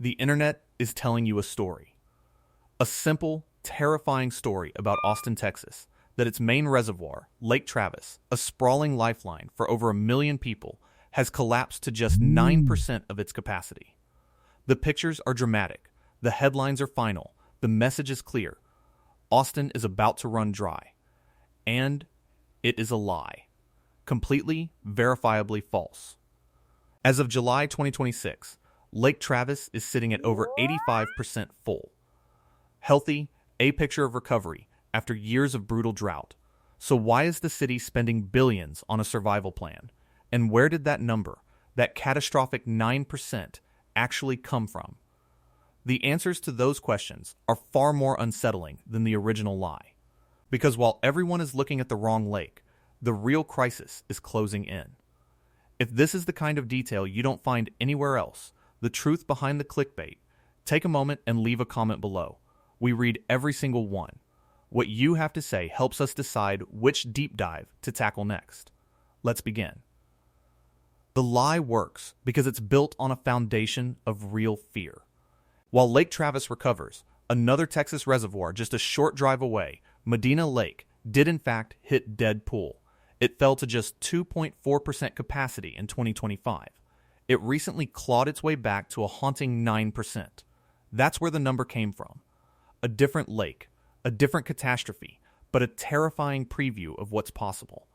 The internet is telling you a story. A simple, terrifying story about Austin, Texas, that its main reservoir, Lake Travis, a sprawling lifeline for over 1 million people, has collapsed to just 9% of its capacity. The pictures are dramatic, the headlines are final, the message is clear. Austin is about to run dry. And it is a lie. Completely, verifiably false. As of July 2026, Lake Travis is sitting at over 85% full. Healthy, a picture of recovery after years of brutal drought. So why is the city spending billions on a survival plan? And where did that number, that catastrophic 9%, actually come from? The answers to those questions are far more unsettling than the original lie. Because while everyone is looking at the wrong lake, the real crisis is closing in. If this is the kind of detail you don't find anywhere else, the truth behind the clickbait, take a moment and leave a comment below. We read every single one. What you have to say helps us decide which deep dive to tackle next. Let's begin. The lie works because it's built on a foundation of real fear. While Lake Travis recovers, another Texas reservoir just a short drive away, Medina Lake, did in fact hit dead pool. It fell to just 2.4% capacity in 2025. It recently clawed its way back to a haunting 9%. That's where the number came from. A different lake, a different catastrophe, but a terrifying preview of what's possible.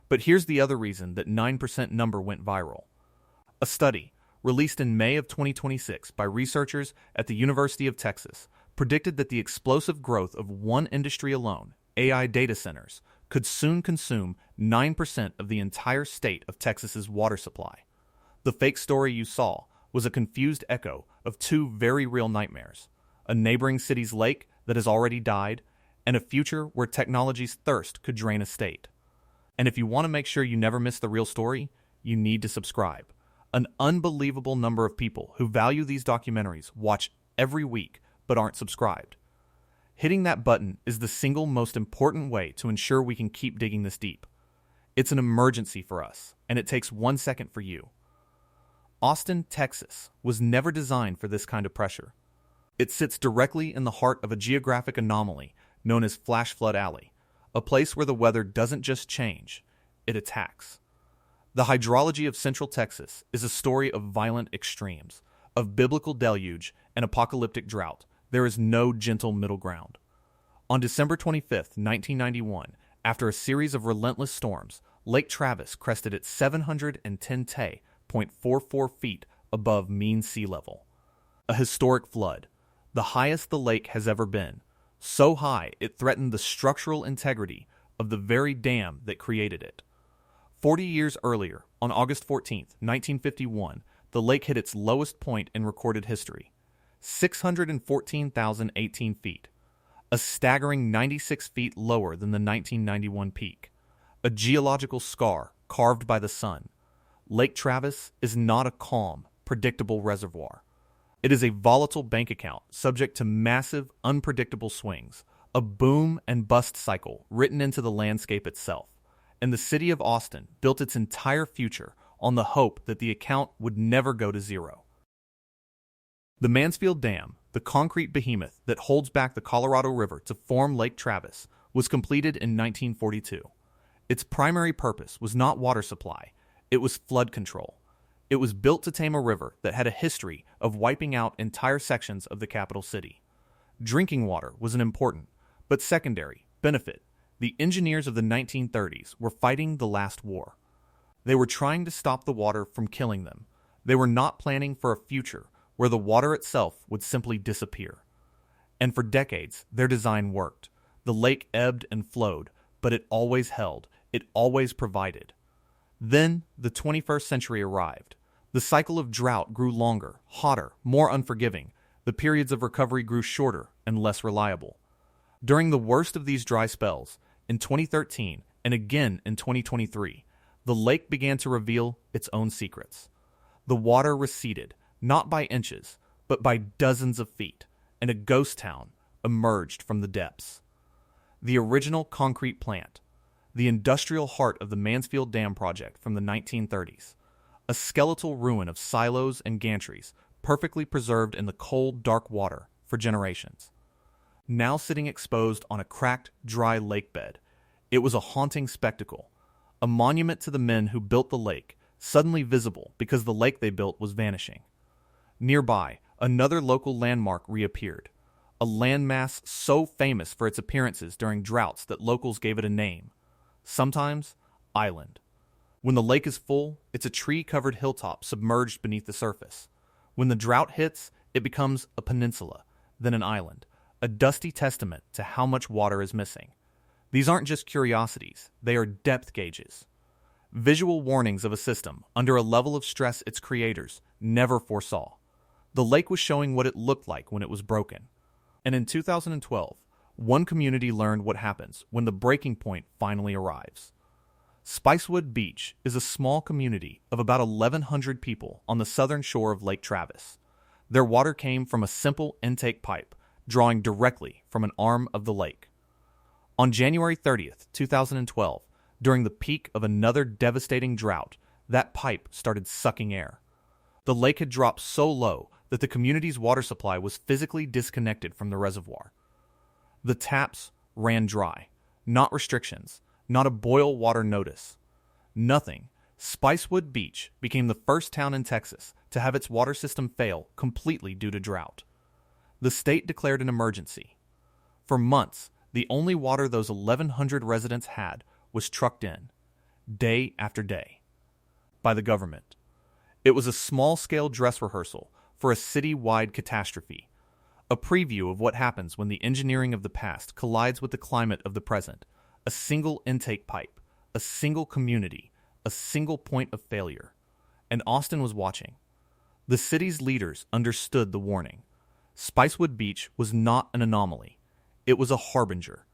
But here's the other reason that 9% number went viral. A study, released in May of 2026 by researchers at the University of Texas, predicted that the explosive growth of one industry alone, AI data centers, could soon consume 9% of the entire state of Texas's water supply. The fake story you saw was a confused echo of two very real nightmares: a neighboring city's lake that has already died, and a future where technology's thirst could drain a state. And if you want to make sure you never miss the real story, you need to subscribe. An unbelievable number of people who value these documentaries watch every week but aren't subscribed. Hitting that button is the single most important way to ensure we can keep digging this deep. It's an emergency for us, and it takes 1 second for you. Austin, Texas, was never designed for this kind of pressure. It sits directly in the heart of a geographic anomaly known as Flash Flood Alley, a place where the weather doesn't just change, it attacks. The hydrology of Central Texas is a story of violent extremes, of biblical deluge and apocalyptic drought. There is no gentle middle ground. On December 25, 1991, after a series of relentless storms, Lake Travis crested at 710.44 feet above mean sea level. A historic flood, the highest the lake has ever been, so high it threatened the structural integrity of the very dam that created it. 40 years earlier, on August 14, 1951, the lake hit its lowest point in recorded history, 614,018 feet, a staggering 96 feet lower than the 1991 peak, a geological scar carved by the sun. Lake Travis is not a calm, predictable reservoir. It is a volatile bank account subject to massive, unpredictable swings, a boom and bust cycle written into the landscape itself. And the city of Austin built its entire future on the hope that the account would never go to zero. The Mansfield Dam, the concrete behemoth that holds back the Colorado River to form Lake Travis, was completed in 1942. Its primary purpose was not water supply, it was flood control. It was built to tame a river that had a history of wiping out entire sections of the capital city. Drinking water was an important, but secondary, benefit. The engineers of the 1930s were fighting the last war. They were trying to stop the water from killing them. They were not planning for a future where the water itself would simply disappear. And for decades, their design worked. The lake ebbed and flowed, but it always held. It always provided. Then, the 21st century arrived. The cycle of drought grew longer, hotter, more unforgiving. The periods of recovery grew shorter and less reliable. During the worst of these dry spells, in 2013 and again in 2023, the lake began to reveal its own secrets. The water receded, not by inches, but by dozens of feet, and a ghost town emerged from the depths. The original concrete plant, the industrial heart of the Mansfield Dam project from the 1930s, a skeletal ruin of silos and gantries perfectly preserved in the cold, dark water for generations. Now sitting exposed on a cracked, dry lake bed, it was a haunting spectacle, a monument to the men who built the lake, suddenly visible because the lake they built was vanishing. Nearby, another local landmark reappeared, a landmass so famous for its appearances during droughts that locals gave it a name, sometimes island. When the lake is full, it's a tree-covered hilltop submerged beneath the surface. When the drought hits, it becomes a peninsula, then an island, a dusty testament to how much water is missing. These aren't just curiosities, they are depth gauges. Visual warnings of a system under a level of stress its creators never foresaw. The lake was showing what it looked like when it was broken. And in 2012, one community learned what happens when the breaking point finally arrives. Spicewood Beach is a small community of about 1,100 people on the southern shore of Lake Travis. Their water came from a simple intake pipe, drawing directly from an arm of the lake. On January 30th, 2012, during the peak of another devastating drought, that pipe started sucking air. The lake had dropped so low that the community's water supply was physically disconnected from the reservoir. The taps ran dry, not restrictions, not a boil water notice. Nothing. Spicewood Beach became the first town in Texas to have its water system fail completely due to drought. The state declared an emergency. For months, the only water those 1,100 residents had was trucked in, day after day, by the government. It was a small-scale dress rehearsal for a city-wide catastrophe, a preview of what happens when the engineering of the past collides with the climate of the present. A single intake pipe, a single community, a single point of failure. And Austin was watching. The city's leaders understood the warning. Spicewood Beach was not an anomaly. It was a harbinger.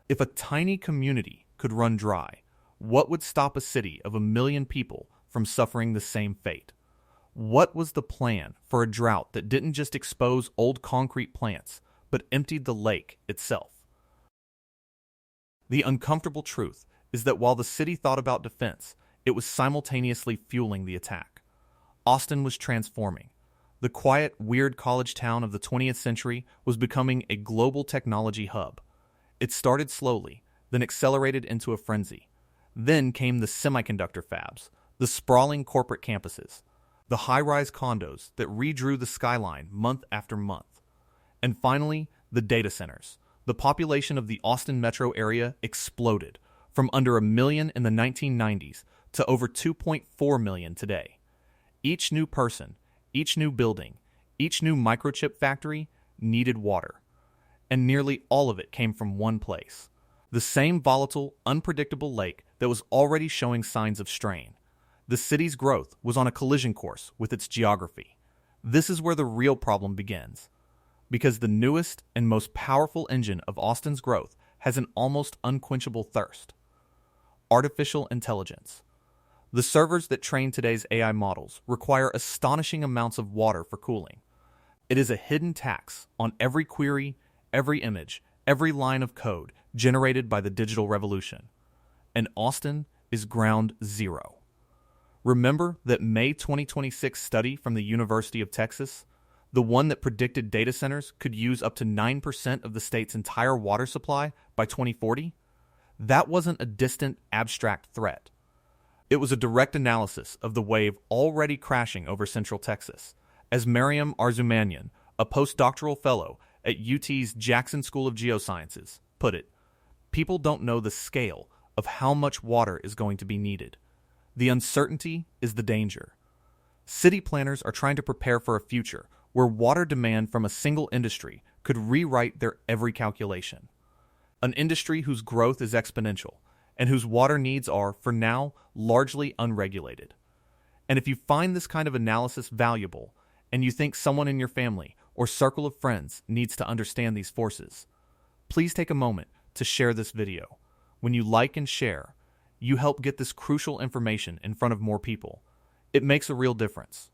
If a tiny community could run dry, what would stop a city of 1 million people from suffering the same fate? What was the plan for a drought that didn't just expose old concrete plants, but emptied the lake itself? The uncomfortable truth is that while the city thought about defense, it was simultaneously fueling the attack. Austin was transforming. The quiet, weird college town of the 20th century was becoming a global technology hub. It started slowly, then accelerated into a frenzy. Then came the semiconductor fabs, the sprawling corporate campuses, the high-rise condos that redrew the skyline month after month. And finally, the data centers. The population of the Austin metro area exploded from under 1 million in the 1990s to over 2.4 million today. Each new person, each new building, each new microchip factory needed water. And nearly all of it came from one place. The same volatile, unpredictable lake that was already showing signs of strain. The city's growth was on a collision course with its geography. This is where the real problem begins. Because the newest and most powerful engine of Austin's growth has an almost unquenchable thirst. Artificial intelligence. The servers that train today's AI models require astonishing amounts of water for cooling. It is a hidden tax on every query, every image, every line of code generated by the digital revolution. And Austin is ground zero. Remember that May 2026 study from the University of Texas? The one that predicted data centers could use up to 9% of the state's entire water supply by 2040? That wasn't a distant, abstract threat. It was a direct analysis of the wave already crashing over Central Texas. As Mariam Arzumanyan, a postdoctoral fellow at UT's Jackson School of Geosciences, put it, people don't know the scale of how much water is going to be needed. The uncertainty is the danger. City planners are trying to prepare for a future where water demand from a single industry could rewrite their every calculation. An industry whose growth is exponential and whose water needs are, for now, largely unregulated. And if you find this kind of analysis valuable, and you think someone in your family or circle of friends needs to understand these forces, please take a moment to share this video. When you like and share, you help get this crucial information in front of more people. It makes a real difference.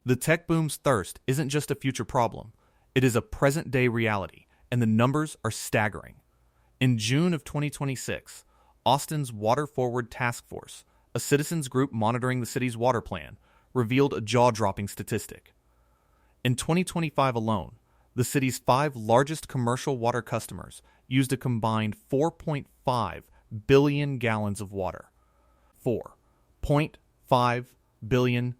The tech boom's thirst isn't just a future problem. It is a present-day reality, and the numbers are staggering. In June of 2026, Austin's Water Forward Task Force, a citizens group monitoring the city's water plan, revealed a jaw-dropping statistic. In 2025 alone, the city's 5 largest commercial water customers used a combined 4.5 billion gallons of water. 4.5 billion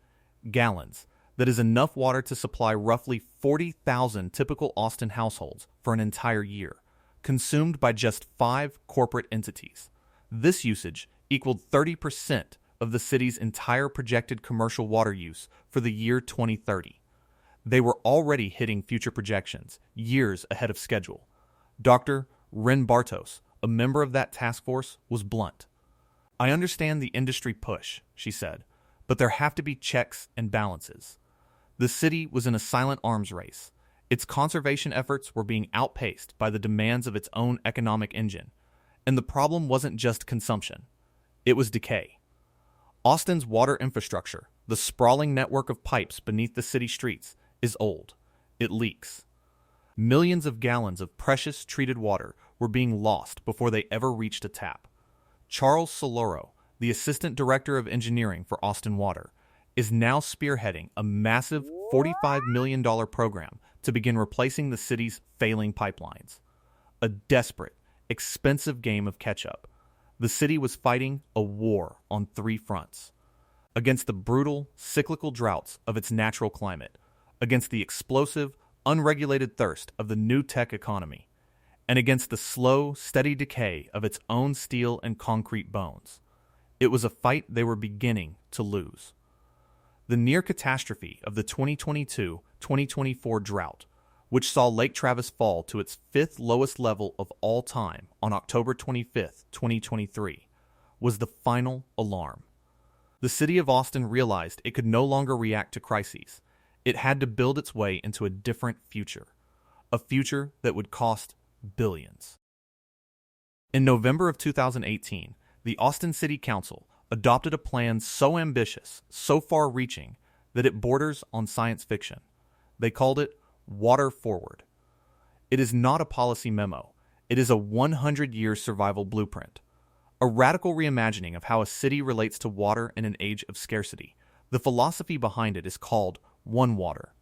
gallons. That is enough water to supply roughly 40,000 typical Austin households for an entire year, consumed by just 5 corporate entities. This usage equaled 30% of the city's entire projected commercial water use for the year 2030. They were already hitting future projections years ahead of schedule. Dr. Ren Bartos, a member of that task force, was blunt. "I understand the industry push," she said, "but there have to be checks and balances." The city was in a silent arms race. Its conservation efforts were being outpaced by the demands of its own economic engine. And the problem wasn't just consumption. It was decay. Austin's water infrastructure, the sprawling network of pipes beneath the city streets, is old. It leaks. Millions of gallons of precious treated water were being lost before they ever reached a tap. Charles Soloro, the Assistant Director of Engineering for Austin Water, is now spearheading a massive $45 million program to begin replacing the city's failing pipelines. A desperate, expensive game of catch-up. The city was fighting a war on 3 fronts. Against the brutal, cyclical droughts of its natural climate, against the explosive, unregulated thirst of the new tech economy, and against the slow, steady decay of its own steel and concrete bones. It was a fight they were beginning to lose. The near catastrophe of the 2022-2024 drought, which saw Lake Travis fall to its 5th lowest level of all time on October 25, 2023, was the final alarm. The city of Austin realized it could no longer react to crises. It had to build its way into a different future, a future that would cost billions. In November of 2018, the Austin City Council adopted a plan so ambitious, so far-reaching, that it borders on science fiction. They called it Water Forward. It is not a policy memo. It is a 100-year survival blueprint, a radical reimagining of how a city relates to water in an age of scarcity. The philosophy behind it is called One Water.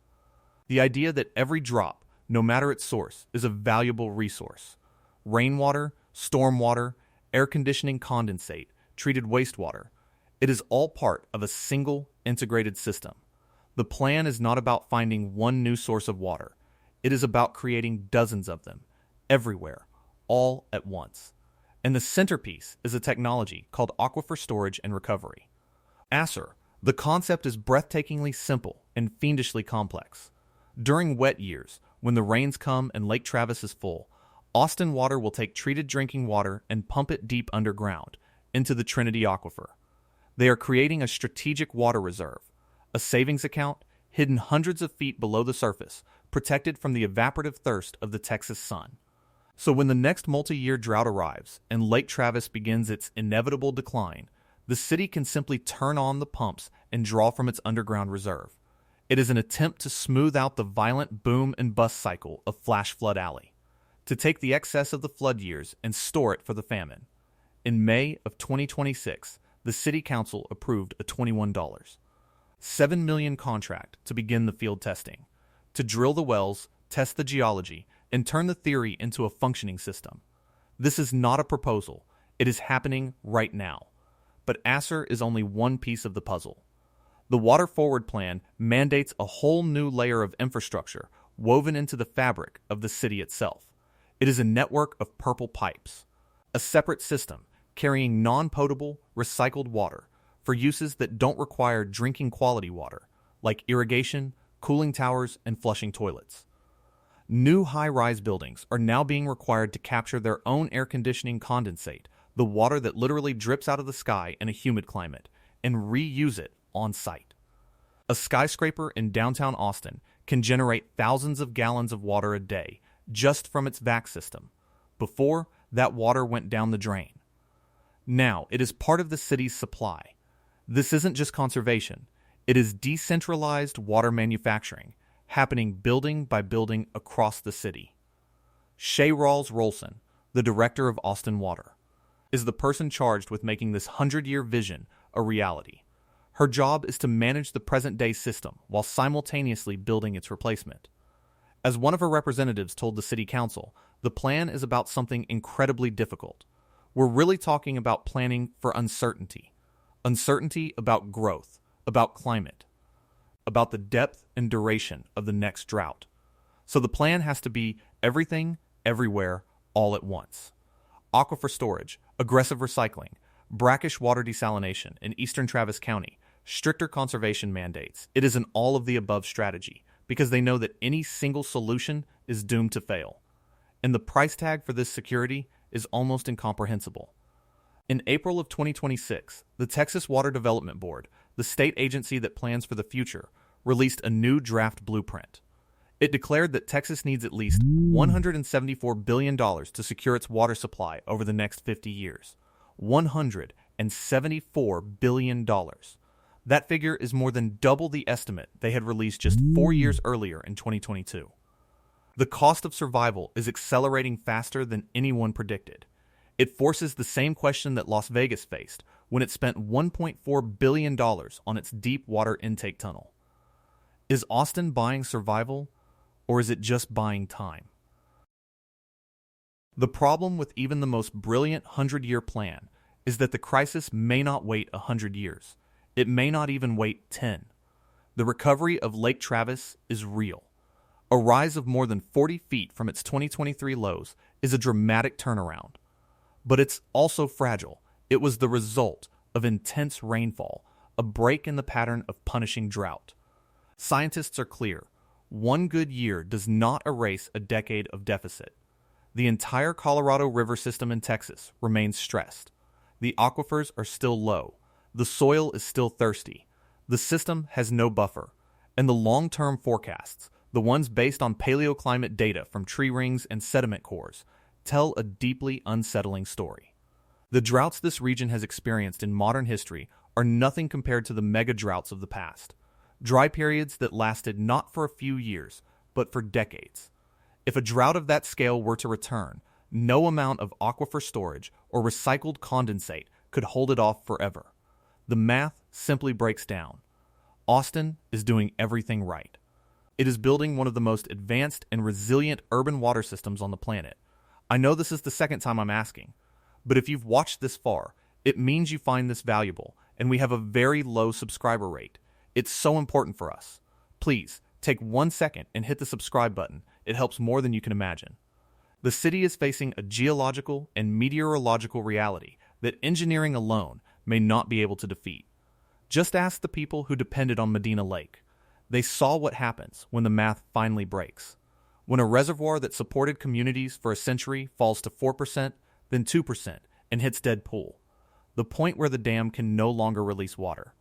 The idea that every drop, no matter its source, is a valuable resource. Rainwater, stormwater, air conditioning condensate, treated wastewater. It is all part of a single integrated system. The plan is not about finding one new source of water. It is about creating dozens of them, everywhere, all at once. And the centerpiece is a technology called aquifer storage and recovery. ASR, the concept is breathtakingly simple and fiendishly complex. During wet years, when the rains come and Lake Travis is full, Austin Water will take treated drinking water and pump it deep underground, into the Trinity Aquifer. They are creating a strategic water reserve, a savings account hidden hundreds of feet below the surface, protected from the evaporative thirst of the Texas sun. So when the next multi-year drought arrives and Lake Travis begins its inevitable decline, the city can simply turn on the pumps and draw from its underground reserve. It is an attempt to smooth out the violent boom and bust cycle of Flash Flood Alley, to take the excess of the flood years and store it for the famine. In May of 2026, the City Council approved a $7 million contract to begin the field testing, to drill the wells, test the geology, and turn the theory into a functioning system. This is not a proposal. It is happening right now. But ASR is only one piece of the puzzle. The Water Forward plan mandates a whole new layer of infrastructure woven into the fabric of the city itself. It is a network of purple pipes, a separate system carrying non-potable, recycled water for uses that don't require drinking quality water, like irrigation, cooling towers, and flushing toilets. New high-rise buildings are now being required to capture their own air conditioning condensate, the water that literally drips out of the sky in a humid climate, and reuse it on site. A skyscraper in downtown Austin can generate thousands of gallons of water a day just from its vac system. Before, that water went down the drain. Now, it is part of the city's supply. This isn't just conservation. It is decentralized water manufacturing, happening building by building across the city. Shay Rawls-Rolson, the director of Austin Water, is the person charged with making this 100-year vision a reality. Her job is to manage the present-day system while simultaneously building its replacement. As one of her representatives told the city council, the plan is about something incredibly difficult. We're really talking about planning for uncertainty. Uncertainty about growth, about climate, about the depth and duration of the next drought. So the plan has to be everything, everywhere, all at once. Aquifer storage, aggressive recycling, brackish water desalination in eastern Travis County, stricter conservation mandates. It is an all-of-the-above strategy because they know that any single solution is doomed to fail. And the price tag for this security is almost incomprehensible. In April of 2026, the Texas Water Development Board, the state agency that plans for the future, released a new draft blueprint. It declared that Texas needs at least $174 billion to secure its water supply over the next 50 years. $174 billion. That figure is more than double the estimate they had released just 4 years earlier in 2022. The cost of survival is accelerating faster than anyone predicted. It forces the same question that Las Vegas faced when it spent $1.4 billion on its deep water intake tunnel. Is Austin buying survival, or is it just buying time? The problem with even the most brilliant 100-year plan is that the crisis may not wait 100 years. It may not even wait 10. The recovery of Lake Travis is real. A rise of more than 40 feet from its 2023 lows is a dramatic turnaround. But it's also fragile. It was the result of intense rainfall, a break in the pattern of punishing drought. Scientists are clear. One good year does not erase a decade of deficit. The entire Colorado River system in Texas remains stressed. The aquifers are still low. The soil is still thirsty. The system has no buffer. And the long-term forecasts, the ones based on paleoclimate data from tree rings and sediment cores, tell a deeply unsettling story. The droughts this region has experienced in modern history are nothing compared to the mega droughts of the past. Dry periods that lasted not for a few years, but for decades. If a drought of that scale were to return, no amount of aquifer storage or recycled condensate could hold it off forever. The math simply breaks down. Austin is doing everything right. It is building one of the most advanced and resilient urban water systems on the planet. I know this is the second time I'm asking, but if you've watched this far, it means you find this valuable, and we have a very low subscriber rate. It's so important for us. Please, take 1 second and hit the subscribe button. It helps more than you can imagine. The city is facing a geological and meteorological reality that engineering alone may not be able to defeat. Just ask the people who depended on Medina Lake. They saw what happens when the math finally breaks. When a reservoir that supported communities for a century falls to 4%, then 2%, and hits dead pool. The point where the dam can no longer release water.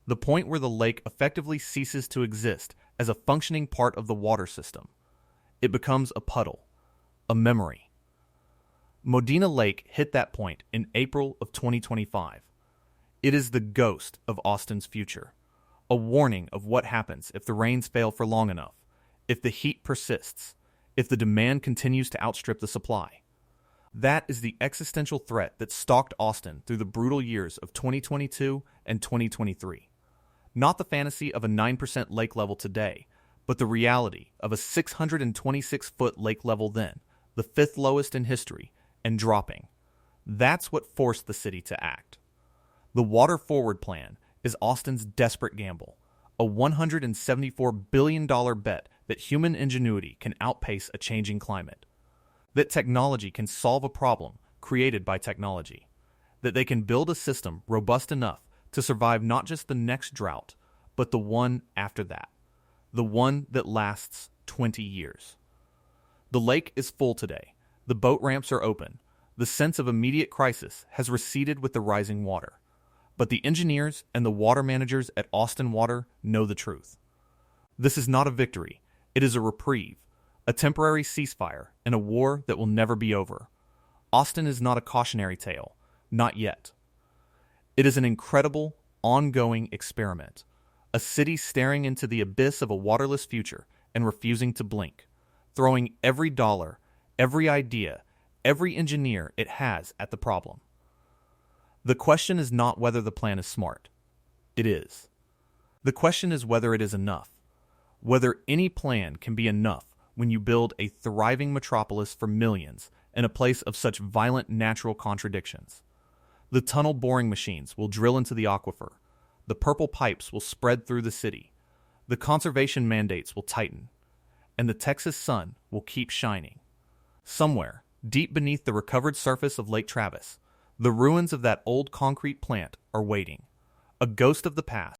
The point where the lake effectively ceases to exist as a functioning part of the water system. It becomes a puddle, a memory. Medina Lake hit that point in April of 2025. It is the ghost of Austin's future, a warning of what happens if the rains fail for long enough, if the heat persists, if the demand continues to outstrip the supply. That is the existential threat that stalked Austin through the brutal years of 2022 and 2023. Not the fantasy of a 9% lake level today, but the reality of a 626-foot lake level then, the fifth lowest in history, and dropping. That's what forced the city to act. The Water Forward Plan is Austin's desperate gamble, a $174 billion bet that human ingenuity can outpace a changing climate, that technology can solve a problem created by technology, that they can build a system robust enough to survive not just the next drought, but the one after that, the one that lasts 20 years. The lake is full today. The boat ramps are open. The sense of immediate crisis has receded with the rising water. But the engineers and the water managers at Austin Water know the truth. This is not a victory. It is a reprieve, a temporary ceasefire in a war that will never be over. Austin is not a cautionary tale, not yet. It is an incredible, ongoing experiment, a city staring into the abyss of a waterless future and refusing to blink, throwing every dollar, every idea, every engineer it has at the problem. The question is not whether the plan is smart. It is. The question is whether it is enough. Whether any plan can be enough when you build a thriving metropolis for millions in a place of such violent natural contradictions. The tunnel boring machines will drill into the aquifer. The purple pipes will spread through the city. The conservation mandates will tighten. And the Texas sun will keep shining. Somewhere, deep beneath the recovered surface of Lake Travis, the ruins of that old concrete plant are waiting. A ghost of the past